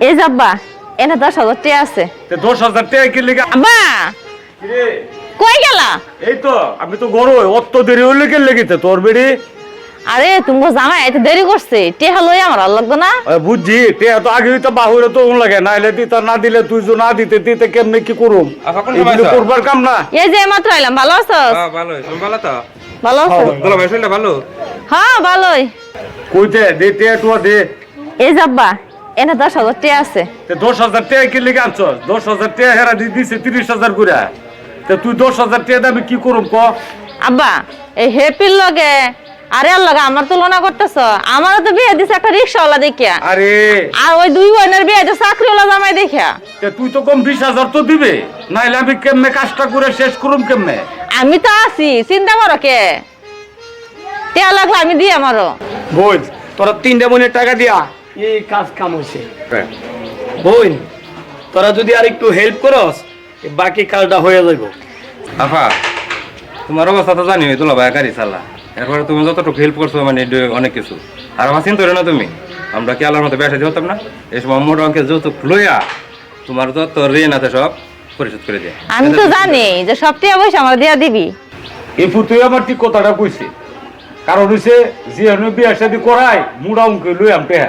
এই যাব্বা এনে 10,000 টাকা আছে। 10,000 টাকা কি লিগা? আব্বা কিরে কই গেলা? এই তো আমি তো গরো অত দেরি হইলে কে লেগেতে তোর বেড়ি? আরে তুমি জামাই এত দেরি করছে, টেহা লই আমার আর লাগবে না? বুঝছি টেয়া তো আগে তো বাহুরে তো লাগে নাইলে দিতা না দিলে তুই না দিতে দিতে কেমনে কি করুম? এগুলো করবার কাম না। এই যে মাত্র আইলাম, ভালো আছো? হ্যাঁ ভালো, তুমি ভালো তো? ভালো আছো? দুলা ভাই শুনলে ভালো? হ্যাঁ ভালোই। কইতে দে টেয়া টুয়া দে। এই যাব্বা এনে 10,000 টাকা আছে। 10,000 টাকা কি লিগা আনছস? 10,000 টাকা হেরা দিছে 30,000 করে। তুই 10,000 টাকা দামে কি করুম ক? আব্বা এই হেপির লগে আরে আর লগে আমার তুলনা করতেছ? আমারও তো বিয়ে দিছে একটা রিকশাওয়ালা দেখিয়া, আরে আর ওই দুই বোনের বিয়ে দিছে চাকরিওয়ালা জামাই দেখিয়া। তুই তো কম 20,000 তো দিবে, নাইলে আমি কেমনে কাজটা করে শেষ করুম কেমনে? আমি তো আছি, চিন্তা করো কে? টেয়া লাগলে আমি দিই আমারও। বোঝ তোরা 3 বোনের টাকা দিয়া এই কাজ কাম হইছে। বোন তোরা যদি আর একটু হেল্প করস বাকি কাজটা হয়ে যাইব। আফা তোমার অবস্থা তো জানি, দুলা ভাই গাড়ি চালা, এরপরে তুমি যতটুকু হেল্প করছো মানে অনেক কিছু। আর আমার চিন্তা না তুমি, আমরা কি আল্লাহর মতো ব্যবসা হতাম না? এই সময় মোটা অঙ্কের যৌতুক লইয়া তোমার যত ঋণ আছে সব পরিশোধ করে দিয়ে। আমি তো জানি যে সব টিয়া পয়সা আমার দিয়া দিবি। এই ফুতুই আমার ঠিক কথাটা কইছে, কারণ হইছে যে বিয়া শাদী করাই মুড়া অঙ্কে লই আম টেহা।